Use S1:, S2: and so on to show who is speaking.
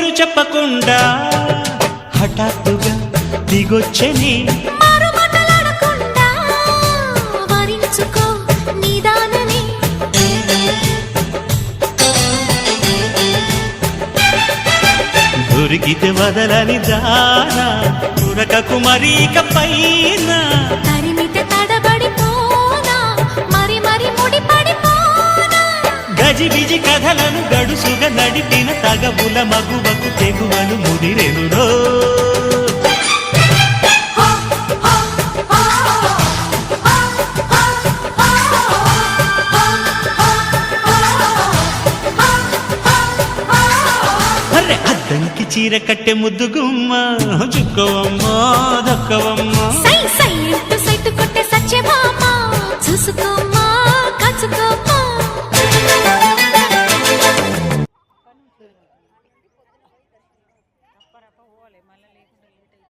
S1: పేరు చెప్పకుండా హఠాత్తుగా దిగొచ్చని దొరికితే వదలని దానా ఉరకకు మరీక పైన
S2: తరిమితే తడబడిపోనా మరి మరి ముడిపడిపోనా
S1: గజిబిజి కథలను గడుసుగా నడిపిన తగవుల మగువకు తెగువను ముదిరెనురో అద్దంకి చీర కట్టె ముద్దు గుమ్మ చుక్కవమ్మ దక్కవమ్మ
S2: సై సై సైటు కొట్టే సత్యభామ చూసుకోమ్మ